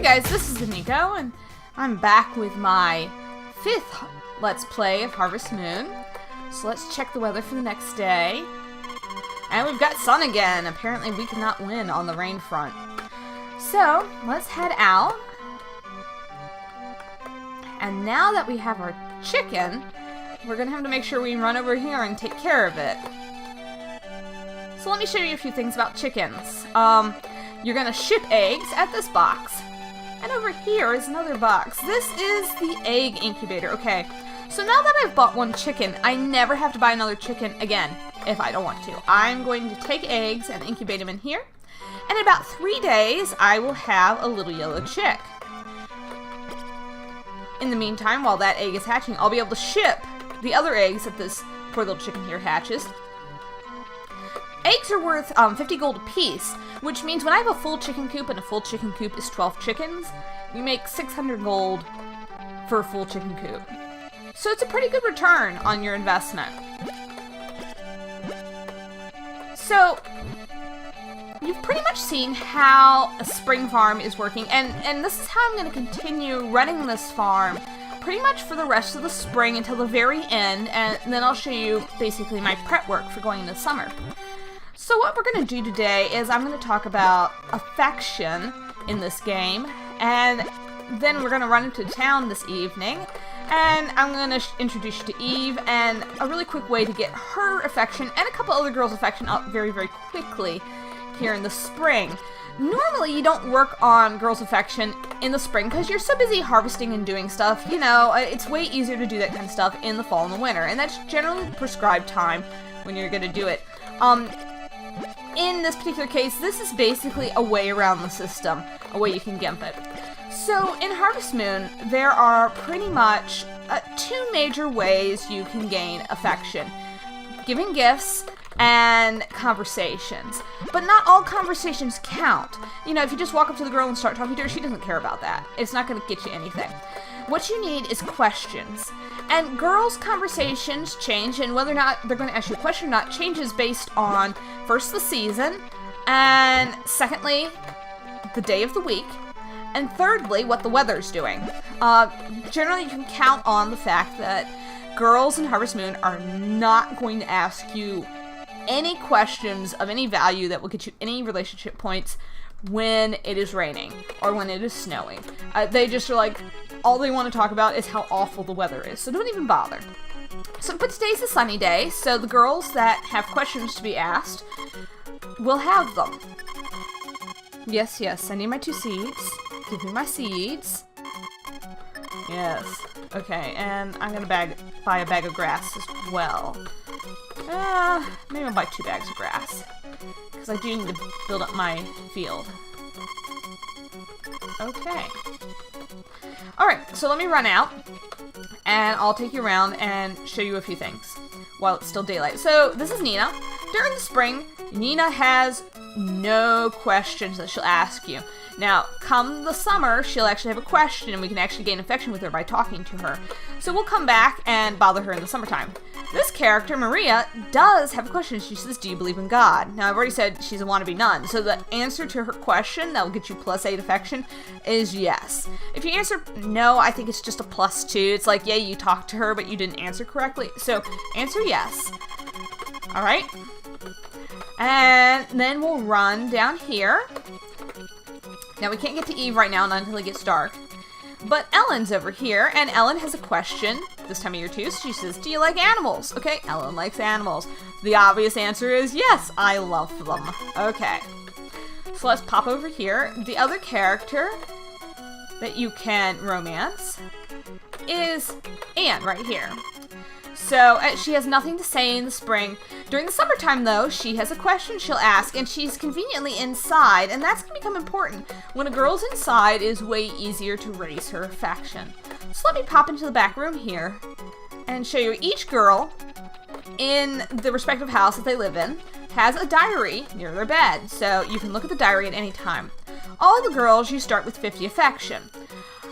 Hey guys, this is Aniko, and I'm back with my 5th Let's Play of Harvest Moon. So let's check the weather for the next day. And we've got sun again. Apparently we cannot win on the rain front. So, let's head out. And now that we have our chicken, we're gonna have to make sure we run over here and take care of it. So let me show you a few things about chickens. You're gonna ship eggs at this box. And over here is another box. This is the egg incubator. Okay, so now that I've bought one chicken, I never have to buy another chicken again if I don't want to. I'm going to take eggs and incubate them in here. And in about 3 days, I will have a little yellow chick. In the meantime, while that egg is hatching, I'll be able to ship the other eggs that this poor little chicken here hatches. Eggs are worth 50 gold apiece, which means when I have a full chicken coop, and a full chicken coop is 12 chickens, you make 600 gold for a full chicken coop. So it's a pretty good return on your investment. So, you've pretty much seen how a spring farm is working, and this is how I'm going to continue running this farm pretty much for the rest of the spring until the very end, and then I'll show you basically my prep work for going into summer. So what we're going to do today is I'm going to talk about affection in this game, and then we're going to run into town this evening, and I'm going to introduce you to Eve, and a really quick way to get her affection and a couple other girls' affection up very, very quickly here in the spring. Normally you don't work on girls' affection in the spring because you're so busy harvesting and doing stuff. You know, it's way easier to do that kind of stuff in the fall and the winter, and that's generally the prescribed time when you're going to do it. In this particular case, this is basically a way around the system, a way you can gimp it. So, in Harvest Moon, there are pretty much 2 major ways you can gain affection. Giving gifts and conversations. But not all conversations count. You know, if you just walk up to the girl and start talking to her, she doesn't care about that. It's not going to get you anything. What you need is questions. And girls' conversations change, and whether or not they're going to ask you a question or not changes based on, first, the season, and secondly, the day of the week, and thirdly, what the weather's doing. Generally, you can count on the fact that girls in Harvest Moon are not going to ask you any questions of any value that will get you any relationship points when it is raining or when it is snowing. They just are like, all they want to talk about is how awful the weather is, so don't even bother. But today's a sunny day, so the girls that have questions to be asked will have them. Yes, I need my 2 seeds. Give me my seeds. Yes. Okay, and I'm gonna buy a bag of grass as well. Maybe I'll buy 2 bags of grass, because I do need to build up my field. Okay. Alright, so let me run out, and I'll take you around and show you a few things while it's still daylight. So, this is Nina. During the spring, Nina has no questions that she'll ask you. Now, come the summer, she'll actually have a question, and we can actually gain affection with her by talking to her. So we'll come back and bother her in the summertime. This character, Maria, does have a question. She says, do you believe in God? Now, I've already said she's a wannabe nun, so the answer to her question that will get you +8 affection is yes. If you answer no, I think it's just a +2. It's like, yeah, you talked to her, but you didn't answer correctly. So, answer yes. Alright? And then we'll run down here. Now, we can't get to Eve right now, not until it gets dark. But Ellen's over here, and Ellen has a question this time of year too. She says, do you like animals? Okay, Ellen likes animals. The obvious answer is yes, I love them. Okay. So let's pop over here. The other character that you can romance is Anne right here. So, she has nothing to say in the spring. During the summertime, though, she has a question she'll ask, and she's conveniently inside, and that's going to become important. When a girl's inside, it is way easier to raise her affection. So let me pop into the back room here and show you each girl in the respective house that they live in has a diary near their bed, so you can look at the diary at any time. All the girls, you start with 50 affection.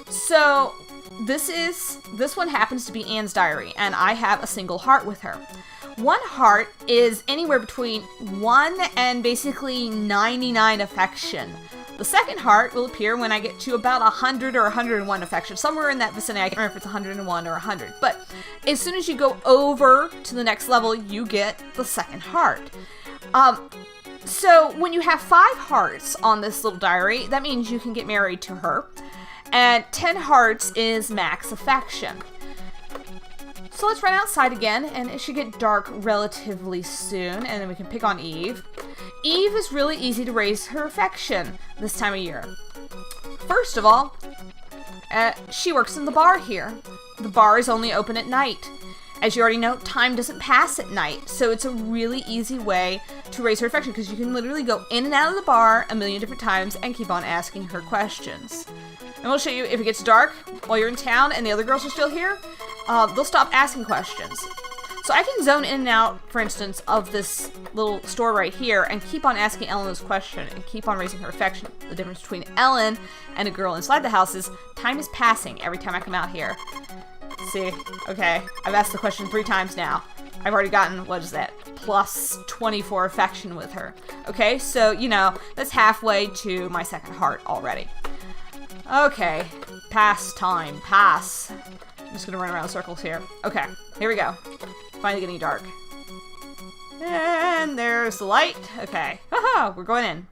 So, this one happens to be Anne's diary, and I have a single heart with her. 1 heart is anywhere between 1 and basically 99 affection. The second heart will appear when I get to about 100 or 101 affection. Somewhere in that vicinity. I can't remember if it's 101 or 100. But as soon as you go over to the next level, you get the second heart. So when you have 5 hearts on this little diary, that means you can get married to her. And 10 hearts is max affection. So let's run outside again, and it should get dark relatively soon, and then we can pick on Eve. Eve is really easy to raise her affection this time of year. First of all, she works in the bar here. The bar is only open at night. As you already know, time doesn't pass at night, so it's a really easy way to raise her affection because you can literally go in and out of the bar a million different times and keep on asking her questions. And we'll show you if it gets dark while you're in town and the other girls are still here, they'll stop asking questions. So I can zone in and out, for instance, of this little store right here and keep on asking Ellen this question and keep on raising her affection. The difference between Ellen and a girl inside the house is time is passing every time I come out here. See? Okay. I've asked the question 3 times now. I've already gotten, what is that, plus 24 affection with her. Okay, so, you know, that's halfway to my second heart already. Okay. Pass time. Pass. I'm just gonna run around in circles here. Okay, here we go. Finally getting dark. And there's the light. Okay. Haha, we're going in.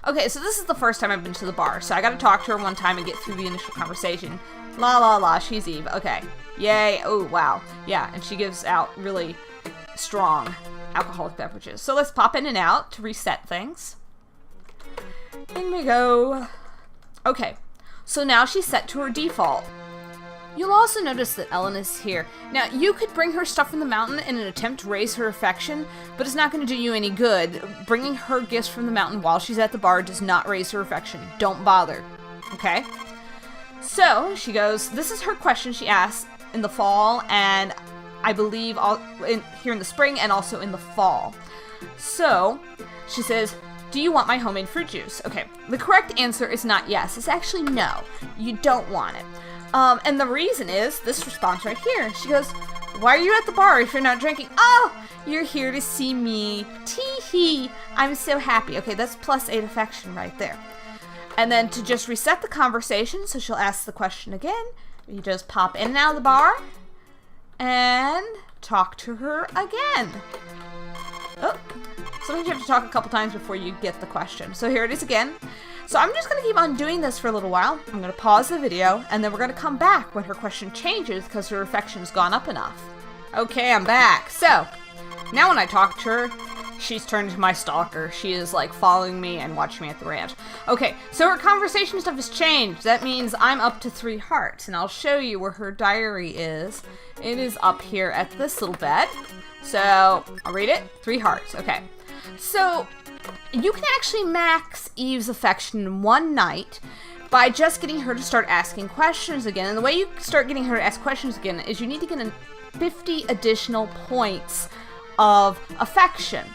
Okay, so this is the first time I've been to the bar, so I gotta talk to her one time and get through the initial conversation. La la la, she's Eve. Okay. Yay. Oh, wow. Yeah, and she gives out really strong alcoholic beverages. So let's pop in and out to reset things. In we go. Okay, so now she's set to her default. You'll also notice that Ellen is here. Now, you could bring her stuff from the mountain in an attempt to raise her affection, but it's not going to do you any good. Bringing her gifts from the mountain while she's at the bar does not raise her affection. Don't bother. Okay? So, she goes, this is her question she asked in the fall, and I believe here in the spring and also in the fall. So, she says, do you want my homemade fruit juice? Okay, the correct answer is not yes. It's actually no. You don't want it. And the reason is this response right here. She goes, why are you at the bar if you're not drinking? Oh, you're here to see me. Tee-hee. I'm so happy. Okay, that's plus 8 affection right there. And then to just reset the conversation, so she'll ask the question again, you just pop in and out of the bar and talk to her again. Oh, sometimes you have to talk a couple times before you get the question. So here it is again. So I'm just going to keep on doing this for a little while. I'm going to pause the video, and then we're going to come back when her question changes because her affection's gone up enough. Okay, I'm back. So, now when I talk to her, she's turned into my stalker. She is, like, following me and watching me at the ranch. Okay, so her conversation stuff has changed. That means I'm up to 3 hearts, and I'll show you where her diary is. It is up here at this little bed. So, I'll read it. 3 hearts. Okay. So, you can actually max Eve's affection in one night by just getting her to start asking questions again. And the way you start getting her to ask questions again is you need to get 50 additional points of affection.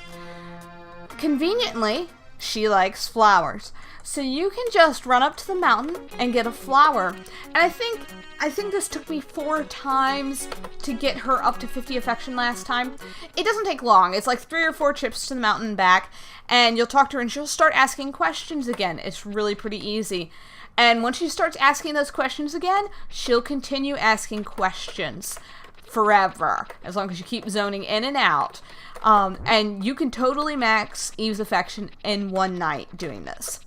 Conveniently, she likes flowers. So you can just run up to the mountain and get a flower. And I think this took me 4 times to get her up to 50 affection last time. It doesn't take long. It's like 3 or 4 trips to the mountain and back. And you'll talk to her and she'll start asking questions again. It's really pretty easy. And once she starts asking those questions again, she'll continue asking questions forever. As long as you keep zoning in and out. And you can totally max Eve's affection in one night doing this.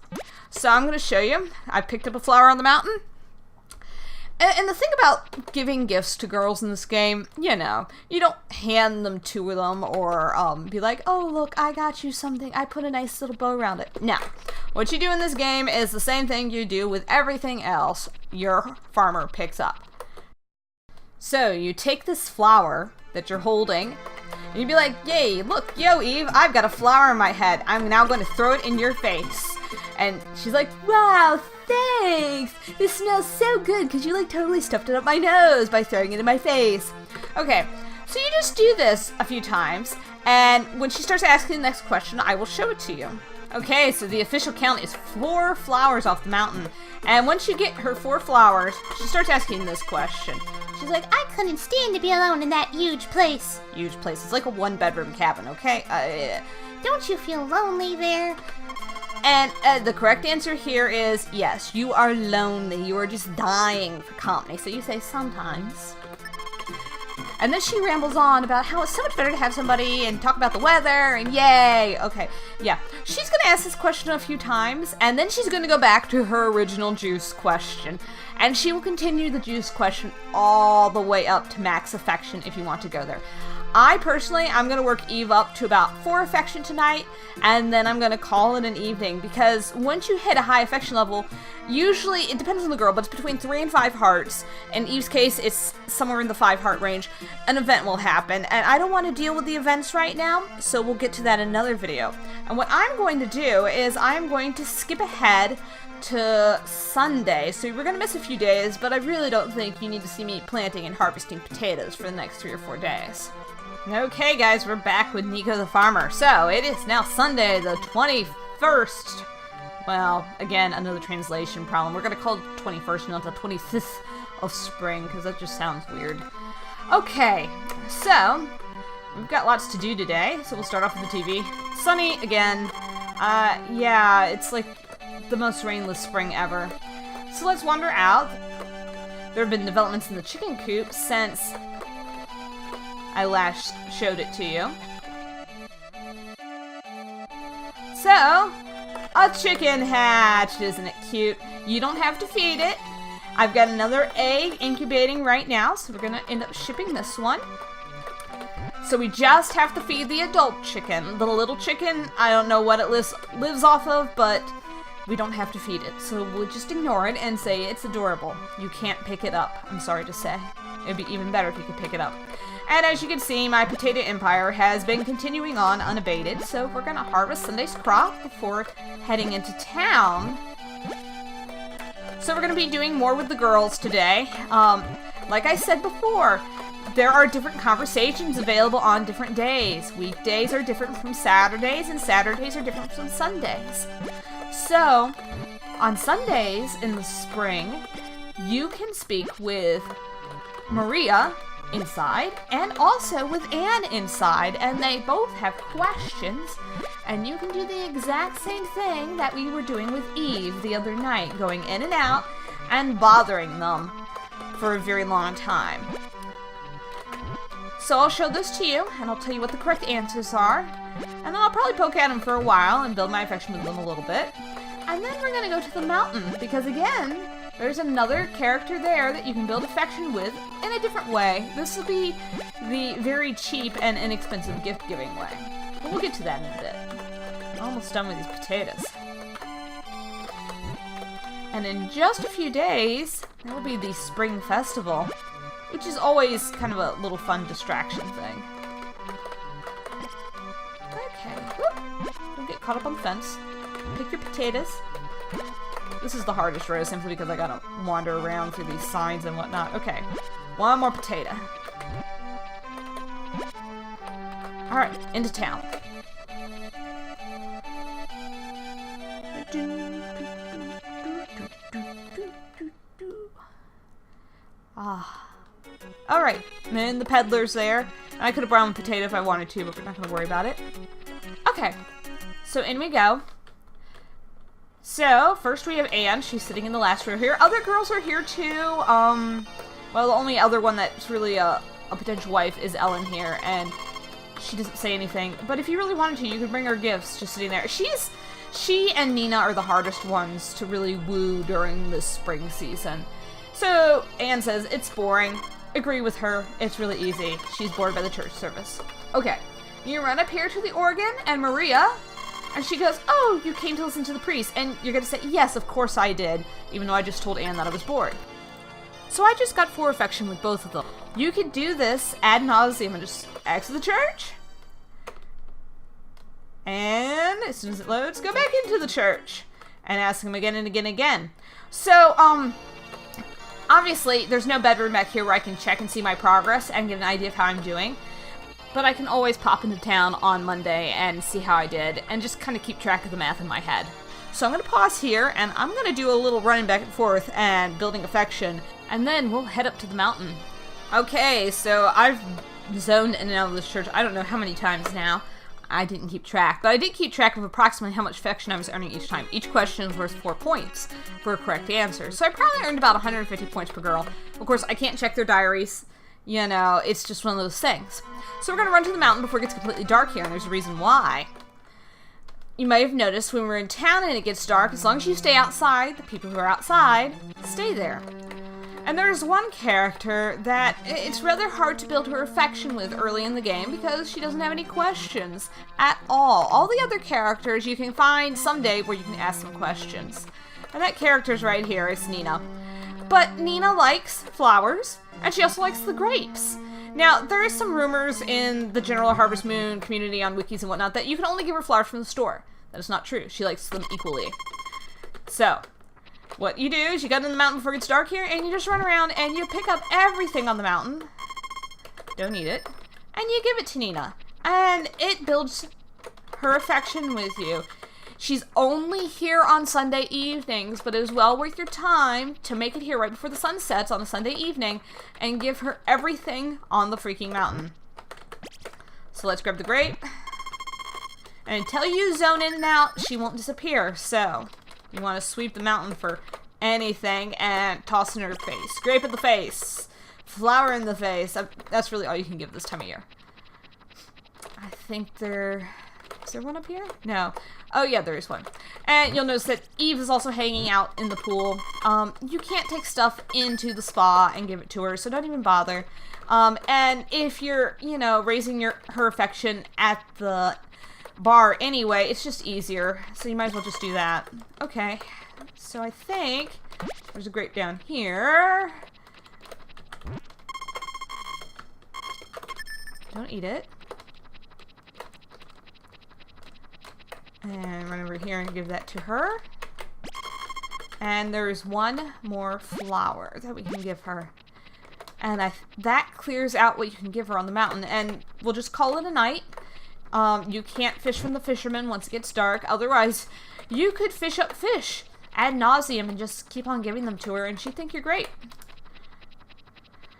So I'm going to show you. I picked up a flower on the mountain. And the thing about giving gifts to girls in this game, you know, you don't hand them to them or be like, oh, look, I got you something. I put a nice little bow around it. No. What you do in this game is the same thing you do with everything else your farmer picks up. So you take this flower that you're holding, and you'd be like, yay, look, yo, Eve, I've got a flower in my head. I'm now going to throw it in your face. And she's like, wow, thanks. This smells so good because you like totally stuffed it up my nose by throwing it in my face. Okay, so you just do this a few times, and when she starts asking the next question, I will show it to you. Okay, so the official count is 4 flowers off the mountain. And once you get her 4 flowers, she starts asking this question. She's like, I couldn't stand to be alone in that huge place. Huge place. It's like a 1-bedroom cabin, okay? Don't you feel lonely there? And the correct answer here is yes, you are lonely. You are just dying for company. So you say sometimes. And then she rambles on about how it's so much better to have somebody and talk about the weather and yay. Okay, yeah. She's going to ask this question a few times and then she's going to go back to her original juice question. And she will continue the juice question all the way up to max affection if you want to go there. I personally, I'm going to work Eve up to about 4 affection tonight, and then I'm going to call it an evening, because once you hit a high affection level, usually, it depends on the girl, but it's between 3 and 5 hearts. In Eve's case, it's somewhere in the 5 heart range. An event will happen, and I don't want to deal with the events right now, so we'll get to that in another video. And what I'm going to do is I'm going to skip ahead to Sunday, so we're going to miss a few days, but I really don't think you need to see me planting and harvesting potatoes for the next 3 or 4 days. Okay guys, we're back with Nico the farmer. So, it is now Sunday the 21st. Well, again, another translation problem. We're gonna call it 21st, not the 25th of spring, because that just sounds weird. Okay, so, we've got lots to do today, so we'll start off with the TV. Sunny again. Yeah, it's like the most rainless spring ever. So let's wander out. There have been developments in the chicken coop since I last showed it to you. So, a chicken hatched, isn't it cute? You don't have to feed it. I've got another egg incubating right now, so we're gonna end up shipping this one. So we just have to feed the adult chicken. The little chicken, I don't know what it lives off of, but we don't have to feed it. So we'll just ignore it and say it's adorable. You can't pick it up, I'm sorry to say. It'd be even better if you could pick it up. And as you can see, my potato empire has been continuing on unabated, so we're gonna harvest Sunday's crop before heading into town. So we're gonna be doing more with the girls today. Like I said before, there are different conversations available on different days. Weekdays are different from Saturdays, and Saturdays are different from Sundays. So, on Sundays in the spring, you can speak with Maria inside and also with Anne inside, and they both have questions, and you can do the exact same thing that we were doing with Eve the other night, going in and out and bothering them for a very long time. So I'll show this to you and I'll tell you what the correct answers are, and then I'll probably poke at them for a while and build my affection with them a little bit, and then we're gonna go to the mountain, because again, there's another character there that you can build affection with in a different way. This will be the very cheap and inexpensive gift-giving way. But we'll get to that in a bit. I'm almost done with these potatoes. And in just a few days, there will be the Spring Festival, which is always kind of a little fun distraction thing. Okay. Whoop. Don't get caught up on the fence. Pick your potatoes. This is the hardest row, simply because I gotta wander around through these signs and whatnot. Okay, one more potato. Alright, into town. Alright, and the peddler's there. I could have brought him a potato if I wanted to, but we're not gonna worry about it. Okay, so in we go. So, first we have Anne. She's sitting in the last row here. Other girls are here too. Well, the only other one that's really a potential wife is Ellen here, and she doesn't say anything. But if you really wanted to, you could bring her gifts just sitting there. She and Nina are the hardest ones to really woo during this spring season. So, Anne says, it's boring. Agree with her. It's really easy. She's bored by the church service. Okay, you run up here to the organ, and Maria... And she goes, oh, you came to listen to the priest. And you're going to say, yes, of course I did, even though I just told Anne that I was bored. So I just got 4 affection with both of them. You could do this ad nauseum and just exit the church. And as soon as it loads, go back into the church. And ask him again and again and again. So, obviously, there's no bedroom back here where I can check and see my progress and get an idea of how I'm doing. But I can always pop into town on Monday and see how I did, and just kind of keep track of the math in my head. So I'm going to pause here, and I'm going to do a little running back and forth and building affection, and then we'll head up to the mountain. Okay, so I've zoned in and out of this church I don't know how many times now. I didn't keep track, but I did keep track of approximately how much affection I was earning each time. Each question was worth 4 points for a correct answer, so I probably earned about 150 points per girl. Of course, I can't check their diaries. You know, it's just one of those things. So we're going to run to the mountain before it gets completely dark here, and there's a reason why. You might have noticed when we're in town and it gets dark, as long as you stay outside, the people who are outside stay there. And there's one character that it's rather hard to build her affection with early in the game because she doesn't have any questions at all. All the other characters you can find someday where you can ask them questions. And that character's right here, it's Nina. But Nina likes flowers, and she also likes the grapes. Now, there is some rumors in the general Harvest Moon community on wikis and whatnot that you can only give her flowers from the store. That is not true. She likes them equally. So, what you do is you go to the mountain before it gets dark here, and you just run around and you pick up everything on the mountain. Don't eat it. And you give it to Nina. And it builds her affection with you. She's only here on Sunday evenings, but it is well worth your time to make it here right before the sun sets on a Sunday evening and give her everything on the freaking mountain. So let's grab the grape. And until you zone in and out, she won't disappear. So you want to sweep the mountain for anything and toss in her face. Grape in the face. Flower in the face. That's really all you can give this time of year. I think is there one up here? No. Oh yeah, there is one. And you'll notice that Eve is also hanging out in the pool. You can't take stuff into the spa and give it to her, so don't even bother. And if you're, you know, raising her affection at the bar anyway, it's just easier. So you might as well just do that. Okay. So I think there's a grape down here. Don't eat it. And run over here and give that to her. And there's one more flower that we can give her. And that clears out what you can give her on the mountain. And we'll just call it a night. You can't fish from the fisherman once it gets dark. Otherwise, you could fish up fish ad nauseum and just keep on giving them to her, and she'd think you're great.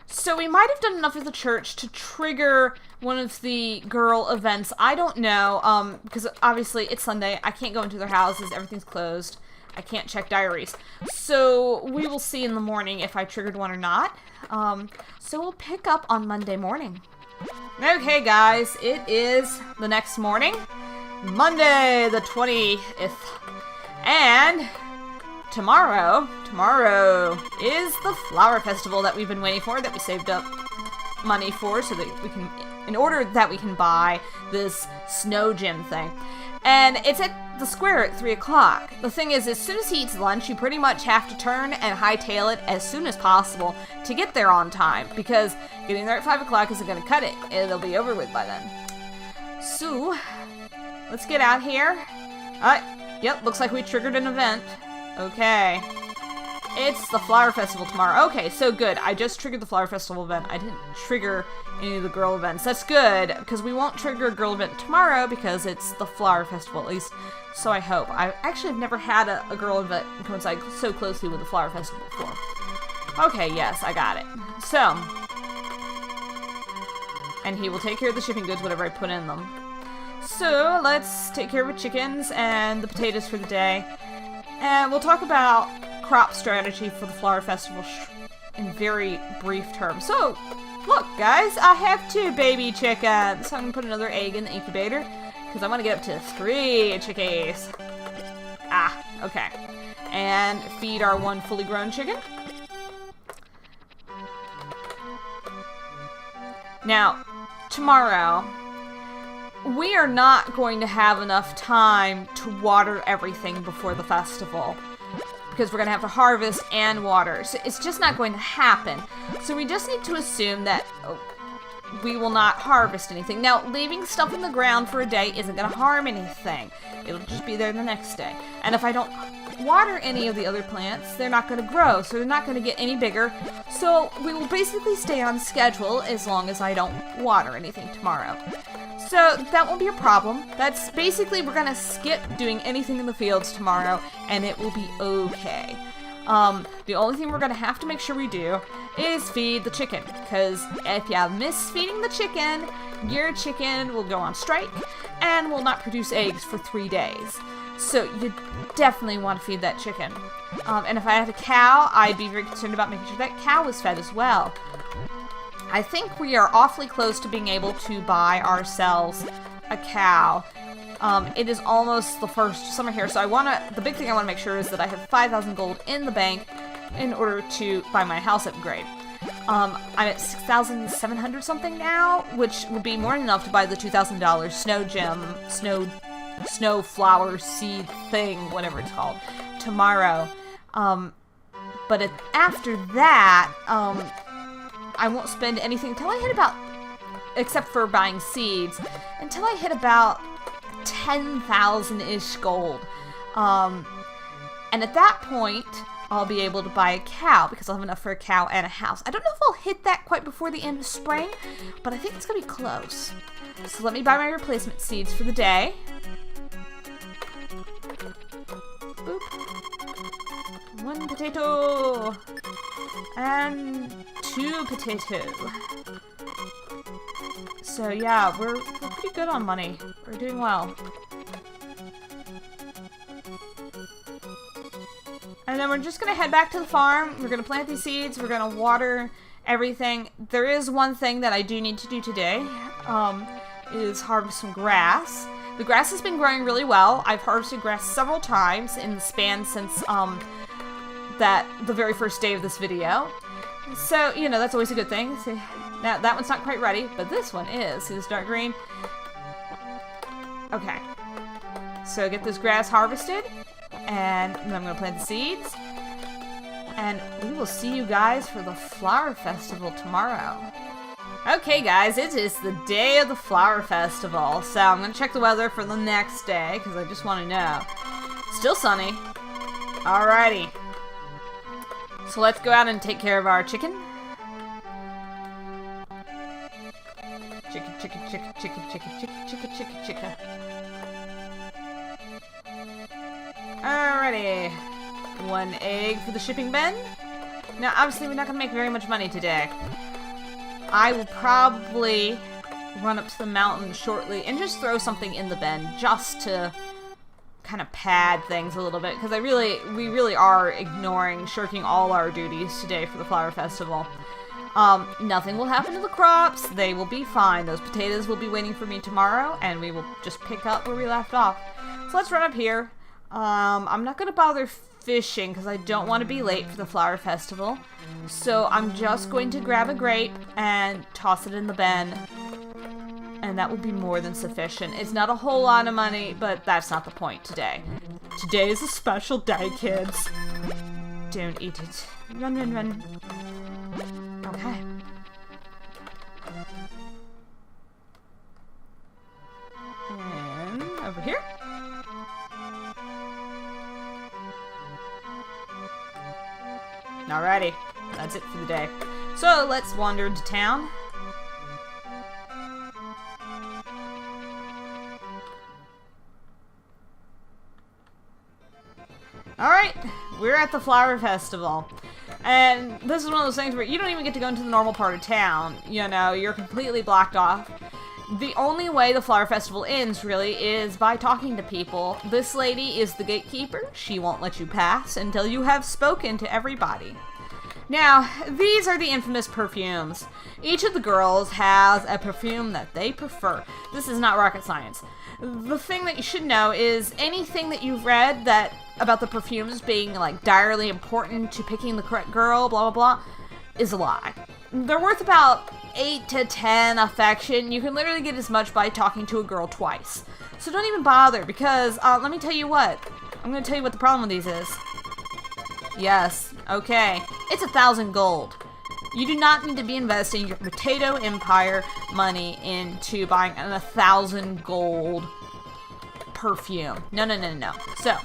So we might have done enough of the church to trigger one of the girl events. I don't know, because obviously it's Sunday. I can't go into their houses. Everything's closed. I can't check diaries. So we will see in the morning if I triggered one or not. So we'll pick up on Monday morning. Okay, guys, it is the next morning, Monday the 20th, and tomorrow is the flower festival that we've been waiting for, that we saved up money for, so that we can, in order that we can buy this snow gym thing. And it's at the square at 3 o'clock. The thing is, as soon as he eats lunch, you pretty much have to turn and hightail it as soon as possible to get there on time, because getting there at 5 o'clock isn't going to cut it. It'll be over with by then. So, let's get out here. Yep, looks like we triggered an event. Okay. It's the flower festival tomorrow. Okay, so good. I just triggered the flower festival event. I didn't trigger any of the girl events. That's good, because we won't trigger a girl event tomorrow because it's the flower festival, at least so I hope. I actually have never had a girl event coincide so closely with the flower festival before. Okay, yes, I got it. So, and he will take care of the shipping goods, whatever I put in them. So, let's take care of the chickens and the potatoes for the day. And we'll talk about crop strategy for the flower festival in very brief terms. So, look, guys, I have 2 baby chickens. So I'm going to put another egg in the incubator, because I want to get up to 3 chickies. Okay. And feed our 1 fully grown chicken. Now, tomorrow, we are not going to have enough time to water everything before the festival, because we're going to have to harvest and water. So it's just not going to happen. So we just need to assume that we will not harvest anything. Now, leaving stuff in the ground for a day isn't going to harm anything. It'll just be there the next day. And if I don't water any of the other plants, they're not going to grow, so they're not going to get any bigger. So we will basically stay on schedule as long as I don't water anything tomorrow. So that won't be a problem. That's basically, we're going to skip doing anything in the fields tomorrow, and it will be okay. The only thing we're going to have to make sure we do is feed the chicken, because if you miss feeding the chicken, your chicken will go on strike, and will not produce eggs for 3 days. So you definitely want to feed that chicken. And if I had a cow, I'd be very concerned about making sure that cow was fed as well. I think we are awfully close to being able to buy ourselves a cow. It is almost the first summer here, so the big thing I want to make sure is that I have 5,000 gold in the bank in order to buy my house upgrade. I'm at 6,700 something now, which would be more than enough to buy the $2,000 snow gem, snow flower seed thing, whatever it's called, tomorrow. But after that, I won't spend anything until I hit about, except for buying seeds, until I hit about 10,000-ish gold. And at that point, I'll be able to buy a cow, because I'll have enough for a cow and a house. I don't know if I'll hit that quite before the end of spring, but I think it's going to be close. So let me buy my replacement seeds for the day. Boop. 1 potato! And 2 potato. So yeah, we're pretty good on money. We're doing well. And then we're just going to head back to the farm. We're going to plant these seeds. We're going to water everything. There is one thing that I do need to do today, is harvest some grass. The grass has been growing really well. I've harvested grass several times in the span since the very first day of this video. So, you know, that's always a good thing. See, now, that one's not quite ready, but this one is. See this dark green? Okay. So get this grass harvested. And then I'm going to plant the seeds. And we will see you guys for the flower festival tomorrow. Okay guys, it is the day of the flower festival. So I'm going to check the weather for the next day, because I just want to know. Still sunny. Alrighty. So let's go out and take care of our chicken. Chicken, chicken, chicken, chicken, chicken, chicken, chicken, chicken, chicken. Alrighty. 1 egg for the shipping bin. Now, obviously, we're not going to make very much money today. I will probably run up to the mountain shortly and just throw something in the bin just to kind of pad things a little bit, because we really are shirking all our duties today for the flower festival. Nothing will happen to the crops. They will be fine. Those potatoes will be waiting for me tomorrow, and we will just pick up where we left off. So let's run up here. I'm not going to bother fishing because I don't want to be late for the flower festival. So I'm just going to grab a grape and toss it in the bin. And that will be more than sufficient. It's not a whole lot of money, but that's not the point today. Today is a special day, kids. Don't eat it. Run, run, run. Okay. And over here. Alrighty, that's it for the day. So let's wander into town. Alright, we're at the flower festival. And this is one of those things where you don't even get to go into the normal part of town. You know, you're completely blocked off. The only way the flower festival ends, really, is by talking to people. This lady is the gatekeeper. She won't let you pass until you have spoken to everybody. Now, these are the infamous perfumes. Each of the girls has a perfume that they prefer. This is not rocket science. The thing that you should know is anything that you've read about the perfumes being, like, direly important to picking the correct girl, blah, blah, blah, is a lie. They're worth about 8 to 10 affection. You can literally get as much by talking to a girl twice. So don't even bother, because, let me tell you what. I'm going to tell you what the problem with these is. Yes, okay. It's 1,000 gold. You do not need to be investing your potato empire money into buying an 1,000 gold perfume. No, no, no, no. So,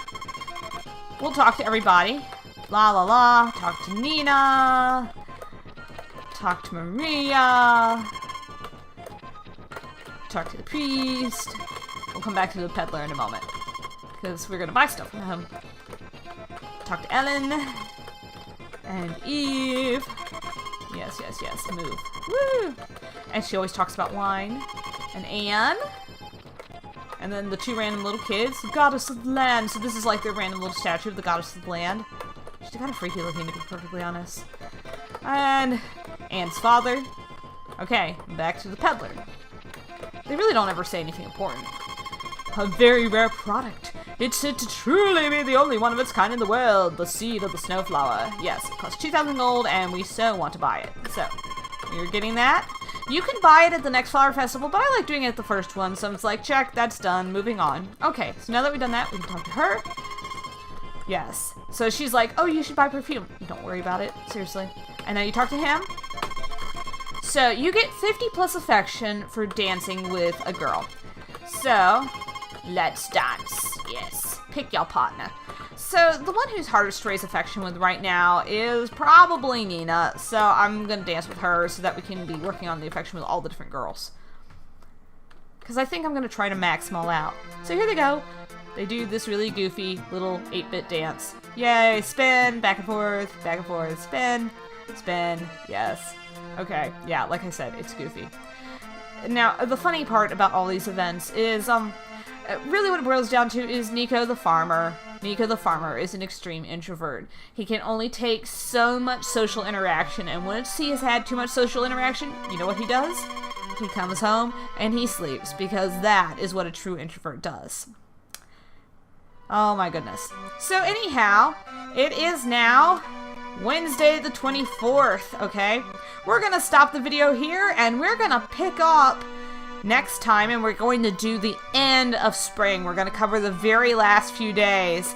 we'll talk to everybody. La la la. Talk to Nina. Talk to Maria. Talk to the priest. We'll come back to the peddler in a moment, because we're gonna buy stuff from him. Talk to Ellen. And Eve. Yes, yes, yes. Move. Woo! And she always talks about wine. And Anne. And then the two random little kids, the goddess of the land. So this is like their random little statue of the goddess of the land. She's kind of freaky looking, to be perfectly honest. And Anne's father. Okay, back to the peddler. They really don't ever say anything important. A very rare product. It's said to truly be the only one of its kind in the world. The seed of the snowflower. Yes, it costs 2,000 gold, and we so want to buy it. So, you're getting that. You can buy it at the next flower festival, but I like doing it at the first one, so it's like, check, that's done, moving on. Okay, so now that we've done that, we can talk to her. Yes. So she's like, oh, you should buy perfume. Don't worry about it, seriously. And now you talk to him. So, you get 50 plus affection for dancing with a girl. So, let's dance. Yes. Pick your partner. So, the one who's hardest to raise affection with right now is probably Nina. So, I'm gonna dance with her so that we can be working on the affection with all the different girls. Because I think I'm gonna try to max them all out. So, here they go. They do this really goofy little 8-bit dance. Yay! Spin, back and forth, spin, spin, yes. Okay, yeah, like I said, it's goofy. Now, the funny part about all these events is, really what it boils down to is Nico the farmer. Nico the farmer is an extreme introvert. He can only take so much social interaction, and once he has had too much social interaction, you know what he does? He comes home and he sleeps, because that is what a true introvert does. Oh my goodness. So anyhow, it is now Wednesday the 24th, okay? We're gonna stop the video here, and we're gonna pick up next time, and we're going to do the end of spring. We're gonna cover the very last few days.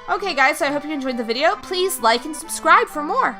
Okay guys, so I hope you enjoyed the video. Please like and subscribe for more.